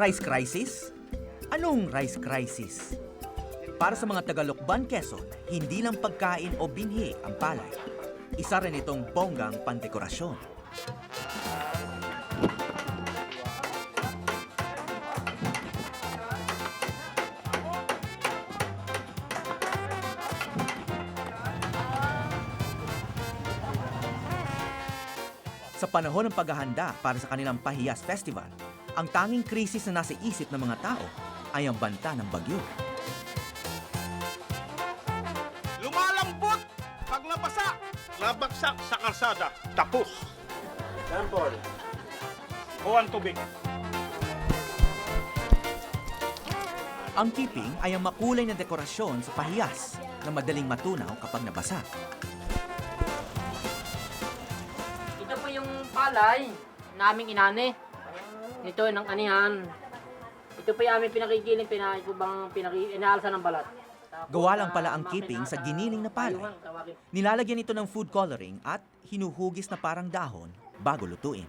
Rice crisis? Anong rice crisis? Para sa mga taga-Lukban, Quezon, hindi lang pagkain o binhi ang palay. Isa rin itong bonggang pandekorasyon. Sa panahon ng paghahanda para sa kanilang Pahiyas Festival, ang tanging krisis na nasa isip ng mga tao ay ang banta ng bagyo. Lumalambot pag nabasa, nabagsak sa kalsada, tapos. Sample. Kuha ang tubig. Ang keeping ay ang makulay na dekorasyon sa pahiyas na madaling matunaw kapag nabasa. Ito po yung palay naming inani. Ito ng anihan. Ito po yung aming pinakikiling, inaalsa ng balat. Tapos, Gawa lang pala ang keeping sa giniling na palay. Nilalagyan ito ng food coloring at hinuhugis na parang dahon bago lutuin.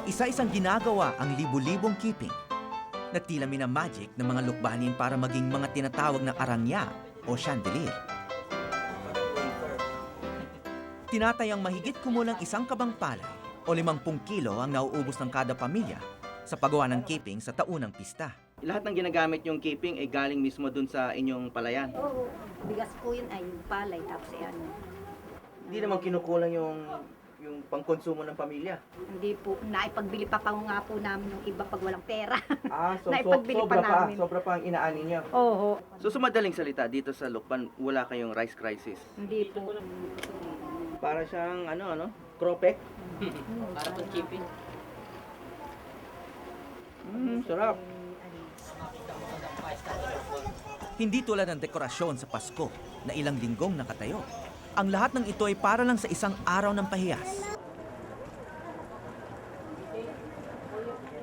Isa-isang ginagawa ang libu-libong keeping na tila minamagic ng mga lukbanin para maging mga tinatawag na arangya o chandelier. Tinatayang mahigit kumulang 1 kabang palay o 50 kilo ang nauubos ng kada pamilya sa paggawa ng keeping sa taunang pista. Lahat ng ginagamit yung keeping ay galing mismo dun sa inyong palayan. Oo, bigas po yun ay yung palay tapos ano. Hindi naman kinukulang yung pangkonsumo ng pamilya. Hindi po, naipagbili pa nga po namin yung iba pag walang pera. So Naipagbili pa namin. sobra pa ang inaani niyo. Oo, So sa madaling salita, dito sa Lukban, wala kayong rice crisis. hindi po. Para siyang kropek. Para po keeping. Sarap. Hindi tulad ng dekorasyon sa Pasko na ilang linggong nakatayo. Ang lahat ng ito ay para lang sa isang araw ng pahiyas.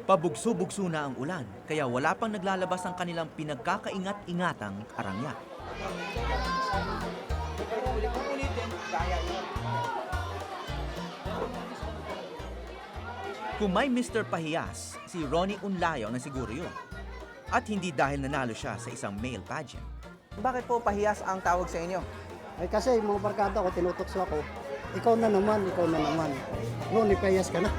Pabugso-bugso na ang ulan, kaya wala pang naglalabas ang kanilang pinagkakaingat-ingatang arangya. Kung may Mr. Pahiyas, si Ronnie Unlayo na siguro yun. At hindi dahil nanalo siya sa isang male pageant. Bakit po pahiyas ang tawag sa inyo? Ay kasi mga barkada ko, tinutokso ako. Ikaw na naman, ikaw na naman. No, nipayas ka na.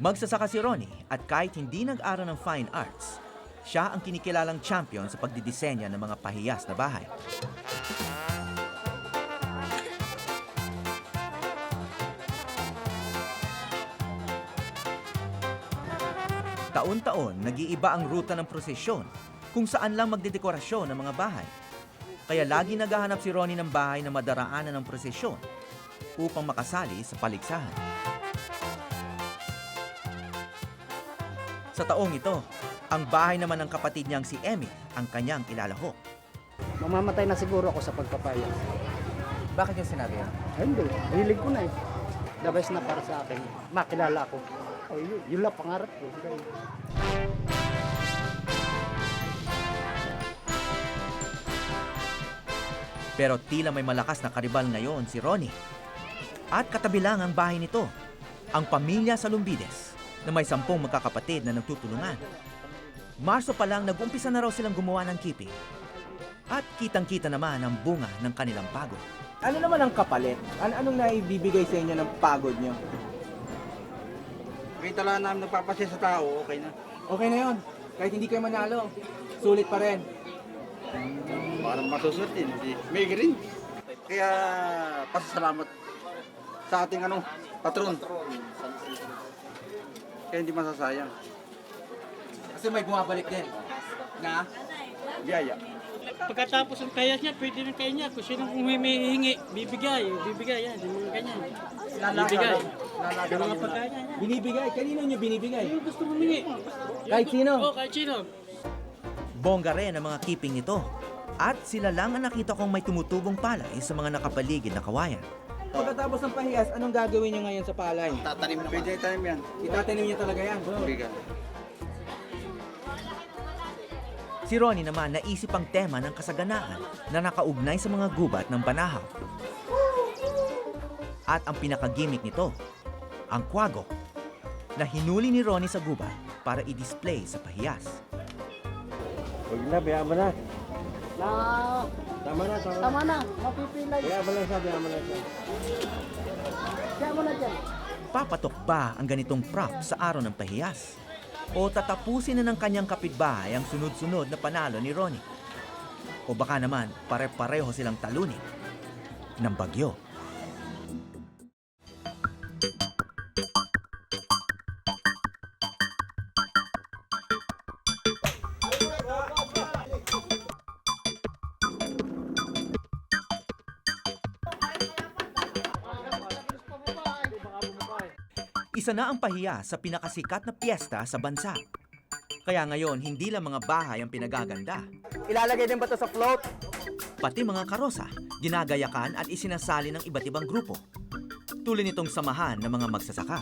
Magsasaka si Ronnie at kahit hindi nag-aral ng fine arts, siya ang kinikilalang champion sa pagdidisenya ng mga pahiyas na bahay. Taon-taon, nag-iiba ang ruta ng prosesyon kung saan lang magdedekorasyon ng mga bahay. Kaya lagi naghahanap si Ronnie ng bahay na madaraanan ng prosesyon upang makasali sa paligsahan. Sa taong ito, ang bahay naman ng kapatid niyang si Emmy ang kanyang ilalahok. Mamamatay na siguro ako sa pagpapayas. Bakit yung sinabi yan? Ay, hindi, hilig ko na eh. The best na para sa akin. Makilala ko. Ay, yun lang pangarap ko. Pero tila may malakas na karibal ngayon si Ronnie. At katabi lang ang bahay nito, ang pamilya Salumbides, na may 10 magkakapatid na nagtutulungan. Marso pa lang nag-umpisa na raw silang gumawa ng keeping. At kitang-kita naman ang bunga ng kanilang pagod. Ano naman ang kapalit? Anong naibibigay sa inyo ng pagod nyo? Kita lang namin nagpapasya sa tao, okay na. Okay na yun. Kahit hindi kayo manalo, sulit pa rin. Parang masusunod din. May rin. Kaya pasasalamat sa ating patron. Kaya hindi masasayang. Kasi may bumabalik din. Na? Biyaya. Pagkatapos ng kaya niya, pwede rin kaya niya. Kung sino humihingi, bibigay yan. Yung mga kanya. Bibigay. Yung mga pagkaya niya. Binibigay? Kanino nyo binibigay? Yung gusto humingi. Kahit sino? Oo, kahit sino. Bongga rin ang mga keeping nito. At sila lang ang nakita kong may tumutubong palay sa mga nakapaligid na kawayan. Pagkatapos ng pahiyas, anong gagawin nyo ngayon sa palay? Tatanim naman. Pwede tanim yan. Itatanim nyo talaga yan. Bigan. Si Ronnie naman naisip ang tema ng kasaganaan na nakaugnay sa mga gubat ng Banahaw. At ang pinakagimik nito, ang kwago, na hinuli ni Ronnie sa gubat para i-display sa pahiyas. Huwag na, biya mo na. Na, Tama na, tama na. tama na, mapipilay. Biya mo lang siya, biya mo lang siya. Kaya mo na dyan. Papatok ba ang ganitong prop sa araw ng pahiyas? O tatapusin na ng kanyang kapitbahay ang sunod-sunod na panalo ni Ronnie? O baka naman pare-pareho silang talunin ng bagyo? Isa na ang pahiya sa pinakasikat na piyesta sa bansa. Kaya ngayon, hindi lang mga bahay ang pinagaganda. Ilalagay din ba ito sa float? Pati mga karosa, ginagayakan at isinasali ng iba't ibang grupo. Tulad nitong samahan ng mga magsasaka.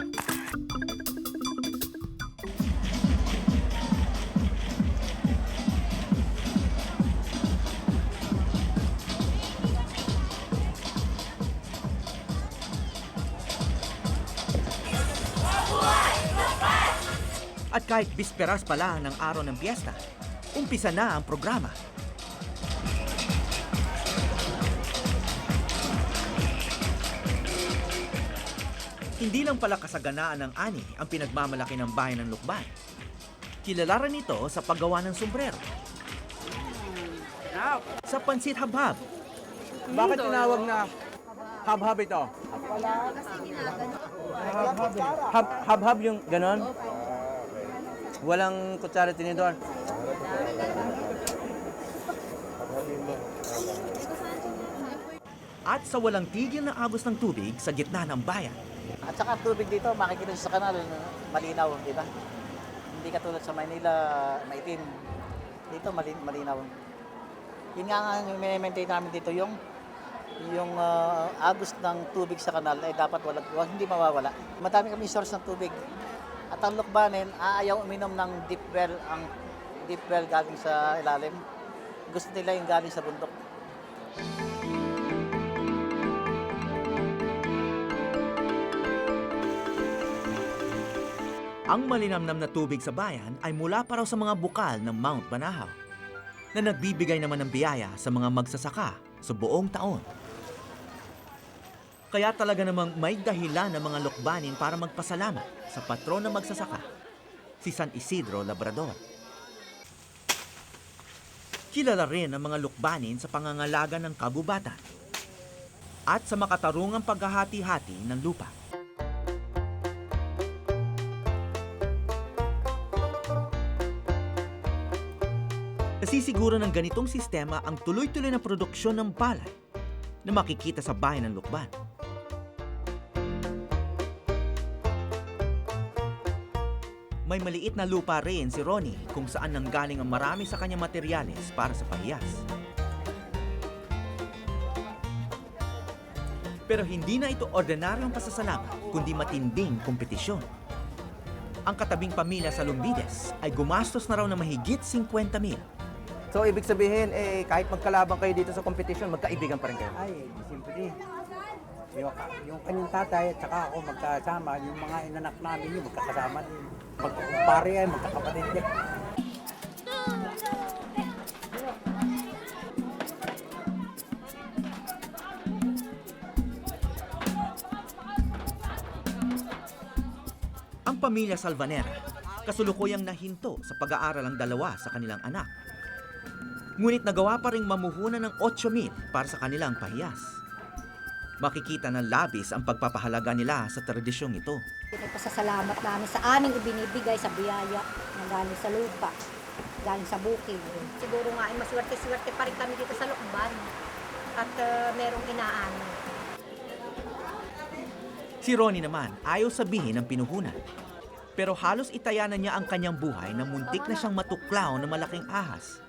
At kahit bisperas pa lang ng araw ng piyesta, umpisa na ang programa. Hindi lang pala kasaganaan ng ani ang pinagmamalaki ng bayan ng Lukban. Kilala rin ito sa paggawa ng sombrero. Sa pansit habhab. Bakit tinawag na hab-hab ito? Hab-hab yung ganon? Walang kutsara tinidor. At sa walang tigil na agos ng tubig sa gitna ng bayan. At saka tubig dito, makikita sa kanal, malinaw, di ba? Hindi katulad sa Maynila, maitim. Dito, malinaw. Yun nga yung maintain namin dito, yung agos ng tubig sa kanal ay dapat hindi mawawala. Madami kami source ng tubig. At ang Lukbanin, ayaw uminom ng deep well galing sa ilalim. Gusto nila yung galing sa bundok. Ang malinamnam na tubig sa bayan ay mula pa raw sa mga bukal ng Mount Banahaw na nagbibigay naman ng biyaya sa mga magsasaka sa buong taon. Kaya talaga namang may dahilan ng mga Lukbanin para magpasalamat sa patron ng magsasaka, si San Isidro Labrador. Kilala rin ang mga Lukbanin sa pangangalaga ng kagubatan at sa makatarungang paghahati-hati ng lupa. Nasisiguro ng ganitong sistema ang tuloy-tuloy na produksyon ng palay na makikita sa bayan ng Lukban. May maliit na lupa rin si Ronnie kung saan nanggaling ang marami sa kanyang materyales para sa pahiyas. Pero hindi na ito ordinaryong pasasalamat kundi matinding kompetisyon. Ang katabing pamilya sa Lumbides ay gumastos na raw ng mahigit 50,000. So, ibig sabihin, kahit magkalabang kayo dito sa competition, magkaibigan pa rin kayo? Ay, siyempre. Yung kanyang tatay at saka ako magkasama, yung mga inanak namin yung magkakasama din. Magkakumpare yan, magkakapatid yan. Ang pamilya Salvanera, kasulukuyang nahinto sa pag-aaral ang dalawa sa kanilang anak. Ngunit nagawa pa ring mamuhunan ng 8,000 para sa kanilang pahiyas. Makikita ng labis ang pagpapahalaga nila sa tradisyong ito. Pasasalamat namin sa aming ibinibigay sa biyaya na galing sa lupa, galing sa bukid. Siguro nga ay maswerte-swerte pa rin kami dito sa Lukban at merong inaano. Si Ronnie naman ayaw sabihin ng pinuhunan. Pero halos itaya na niya ang kanyang buhay na muntik na siyang matuklaw ng malaking ahas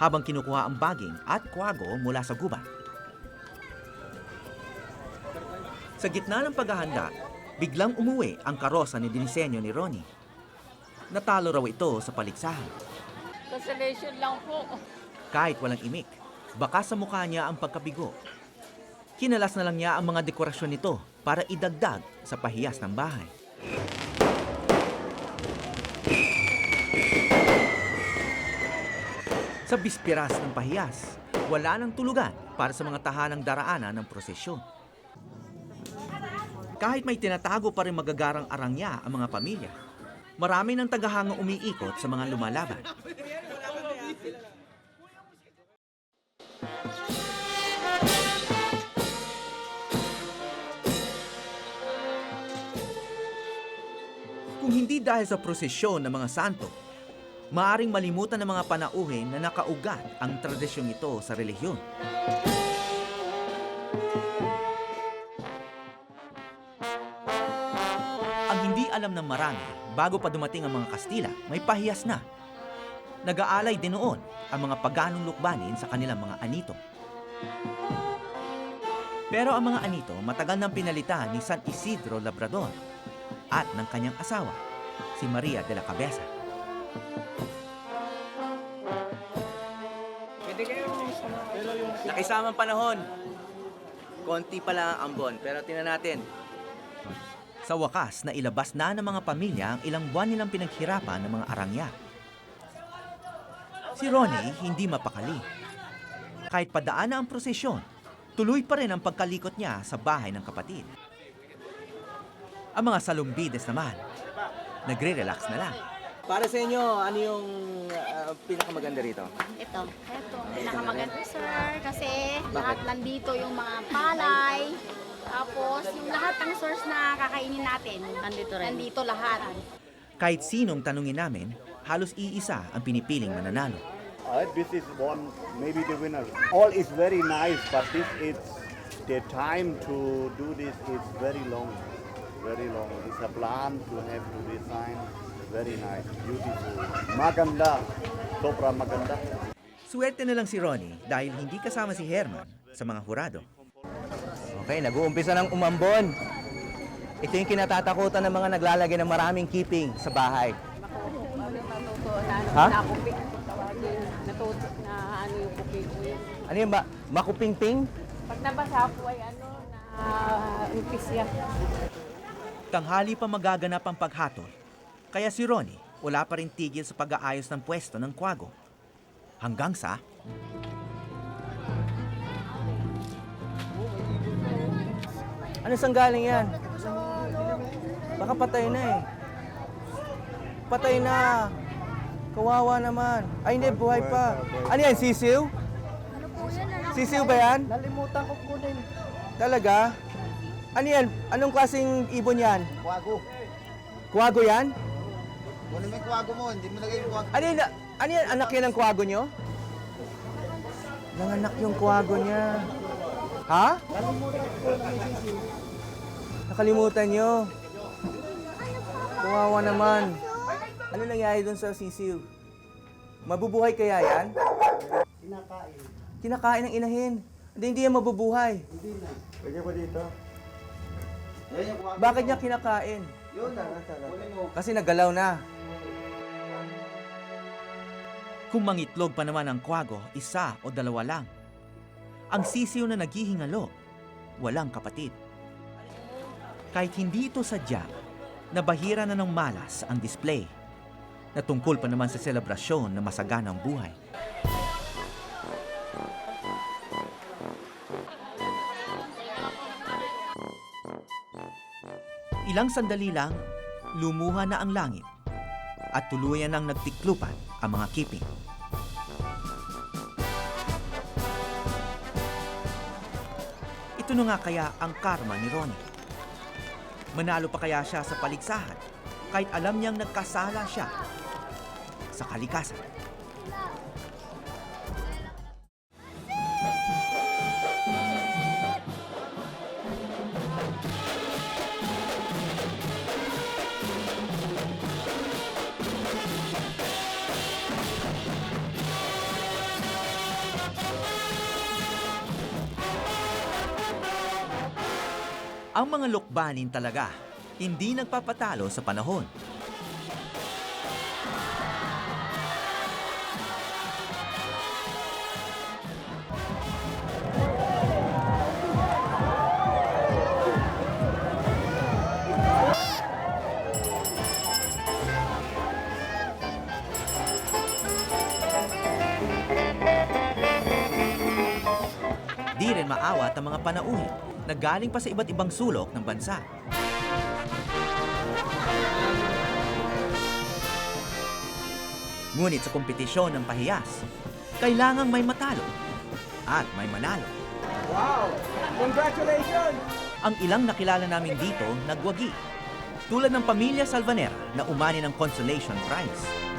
habang kinukuha ang baging at kwago mula sa gubat. Sa gitna ng paghahanda, biglang umuwi ang karosa ni dinisenyo ni Ronnie. Natalo raw ito sa paligsahan. Kasi Consolation lang po. Kahit walang imik, baka sa mukha niya ang pagkabigo. Kinalas na lang niya ang mga dekorasyon nito para idagdag sa pahiyas ng bahay. Sa bispiras ng pahiyas, wala nang tulugan para sa mga tahanang daraanan ng prosesyon. Kahit may tinatago pa rin magagarang arangya ang mga pamilya, marami ng tagahangang umiikot sa mga lumalaban. Kung hindi dahil sa prosesyon ng mga santo, maaring malimutan ng mga panauhin na nakaugat ang tradisyong ito sa relihiyon. Ang hindi alam ng marami, bago pa dumating ang mga Kastila, may pahiyas na. Nag-aalay din noon ang mga paganong lukbanin sa kanilang mga anito. Pero ang mga anito matagal nang pinalitan ni San Isidro Labrador at ng kanyang asawa, si Maria de la Cabeza. Nakisamang panahon. Konti pa lang ang ambon, pero tingnan natin. Sa wakas, nailabas na ng mga pamilya ang ilang buwan nilang pinaghirapan ng mga arangya. Si Ronnie hindi mapakali. Kahit padaan na ang prosesyon, tuloy pa rin ang pagkalikot niya sa bahay ng kapatid. Ang mga salumbides naman, nagre-relax na lang. Para sa inyo, ano yung pinakamaganda rito? Ito, pinakamaganda sir, kasi lahat nandito yung mga palay, tapos yung lahat ng source na kakainin natin, nandito lahat. Kahit sinong tanungin namin, halos iisa ang pinipiling mananalo. This is one, maybe the winner. All is very nice, but this is the time to do this is very long, very long. It's a plan to have to design. Very nice, beautiful. Maganda, sobra maganda. Swerte na lang si Ronnie dahil hindi kasama si Herman sa mga hurado. Okay, nag-uumpisa ng umambon. Ito yung kinatatakutan ng mga naglalagay ng maraming keeping sa bahay. Ha? Natutok na ano yung kuping ko yun. Ano yun ba? Makuping-ping? Pag nabasa po ay ano, na impis yan. Tanghali pa magaganap ang paghatol. Kaya si Ronnie, wala pa rin tigil sa pag-aayos ng pwesto ng kwago. Hanggang sa... Ano saan galing yan? Baka patay na eh. Patay na. Kawawa naman. Ay hindi, buhay pa. Ano yan, sisiw? Sisiw ba yan? Nalimutan ko kunin. Talaga? Ano yan? Anong klaseng ibon yan? Kwago. Kwago yan? Kunin mo yung kwago mo, hindi mo lagay yung kwago. Ano yan? Anak yan ng kwago nyo? Nanganak yung kwago niya. Ha? Nakalimutan nyo. Kawawa naman. Ano nangyari doon sa sisiw? Mabubuhay kaya yan? Kinakain. Kinakain ng inahin. Hindi yan mabubuhay. Hindi na. Pwede ba dito? Bakit niya kinakain? Yun na. Kasi nagalaw na. Kung mangitlog pa naman ang kwago, isa o dalawa lang. Ang sisiw na naghihingalo, walang kapatid. Kahit hindi ito sadya, nabahira na ng malas ang display na tungkol pa naman sa selebrasyon ng masaganang buhay. Ilang sandali lang, lumuha na ang langit at tuluyan nang nagtiklupan ang mga kiping. Ito na nga kaya ang karma ni Ronnie. Manalo pa kaya siya sa paligsahan kahit alam niyang nagkasala siya sa kalikasan. Ang mga lukbanin talaga, hindi nagpapatalo sa panahon. hindi rin maawat ang mga panauhin na galing pa sa iba't ibang sulok ng bansa. Ngunit sa kompetisyon ng pahiyas, kailangang may matalo at may manalo. Wow! Congratulations! Ang ilang nakilala namin dito nagwagi, tulad ng pamilya Salvanera na umani ng consolation prize.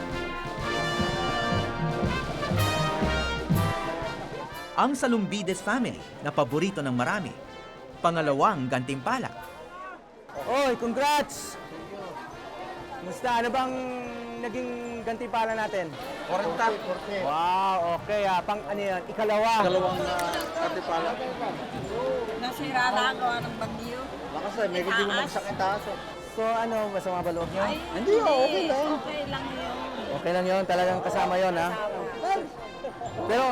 Ang Salumbides family na paborito ng marami, pangalawang gantimpala. Oy, congrats! Musta? Ano bang naging gantimpala natin? 40. Wow, okay ah. Pang ano yan? Ikalawa. Dalawang katipala. Nasira na ang gawa ng bagyo. Lakas eh, may hindi mo magsakit taas eh. So ano, masama ba loob nyo? Hindi, okay lang. Okay lang yun. Okay lang yun, talagang kasama yun ha. Pero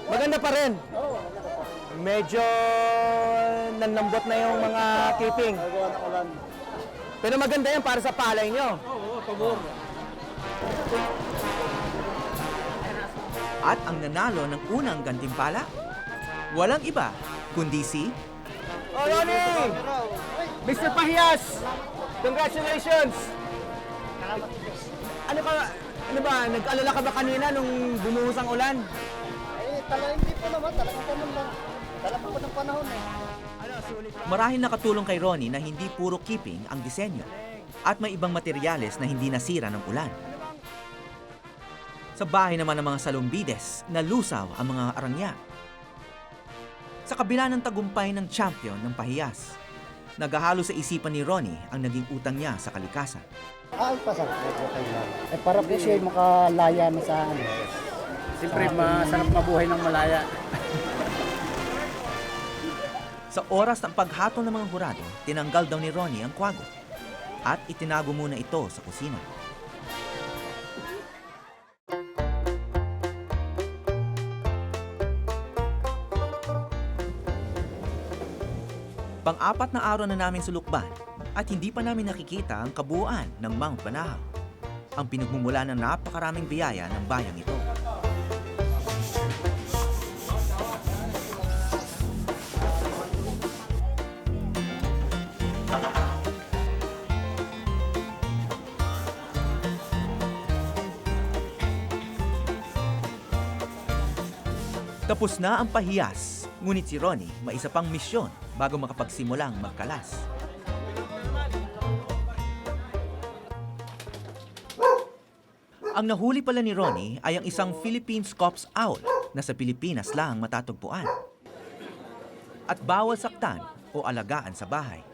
maganda pa rin. Medyo nanlambot na yung mga keeping. Pero maganda yan para sa palay nyo. At ang nanalo ng unang gantimpala, walang iba kundi si Oh, Ronnie! Mr. Pahiyas! Congratulations! Ano ba, nag-alala ka ba kanina nung bumuhos ang ulan? Hindi po naman. Talagang ganun lang. Talagang po ng panahon eh. Marahil nakatulong kay Ronnie na hindi puro keeping ang disenyo at may ibang materyales na hindi nasira ng ulan. Sa bahay naman ng mga Salumbides, nalusaw ang mga arangya. Sa kabila ng tagumpay ng champion ng pahiyas, naghahalo sa isipan ni Ronnie ang naging utang niya sa kalikasan. Pasok. Okay lang. Para po siya makalaya na sa ano. Siyempre, masarap mabuhay ng malaya. Sa oras ng paghatol ng mga hurado, tinanggal daw ni Ronnie ang kwago at itinago muna ito sa kusina. Pang-apat na araw na namin sulukban at hindi pa namin nakikita ang kabuuan ng Mount Banahaw, ang pinagmumula ng napakaraming biyaya ng bayang ito. Tapos na ang pahiyas, ngunit si Ronnie may isa pang misyon bago makapagsimulang magkalas. Ang nahuli pala ni Ronnie ay ang isang Philippine Scops owl na sa Pilipinas lang matatagpuan. At bawal saktan o alagaan sa bahay.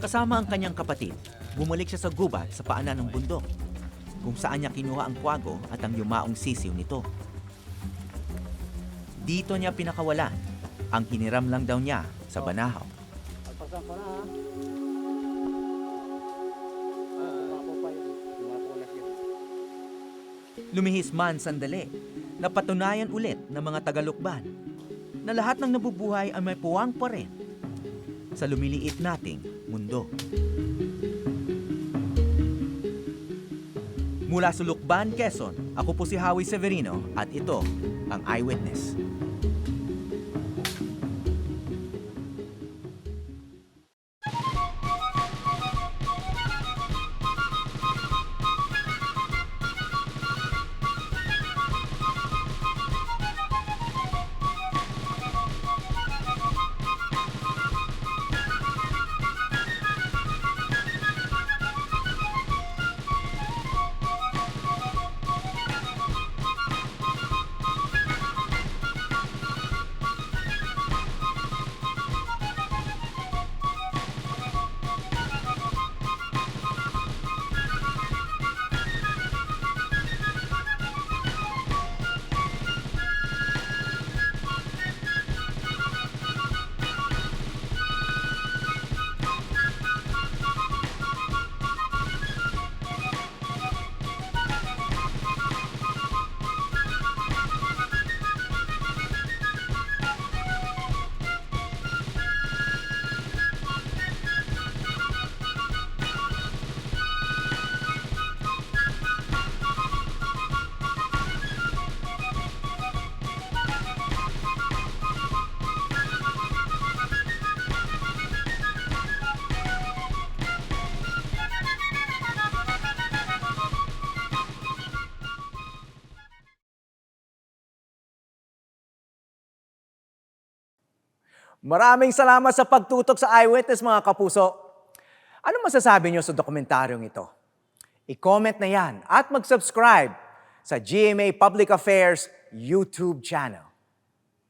Kasama ang kanyang kapatid, bumalik siya sa gubat sa paanan ng bundok, kung saan niya kinuha ang kwago at ang yumaong sisiw nito. Dito niya pinakawalan ang hiniram lang daw niya sa Banahaw. Lumihis man sandali, napatunayan ulit ng mga Tagalukban na lahat ng nabubuhay ay may puwang pa rin sa lumiliit nating mundo. Mula sa Lukban, Quezon, ako po si Howie Severino at ito ang Eyewitness. Maraming salamat sa pagtutok sa Eyewitness mga kapuso. Ano masasabi niyo sa dokumentaryong ito? I-comment na yan at mag-subscribe sa GMA Public Affairs YouTube channel.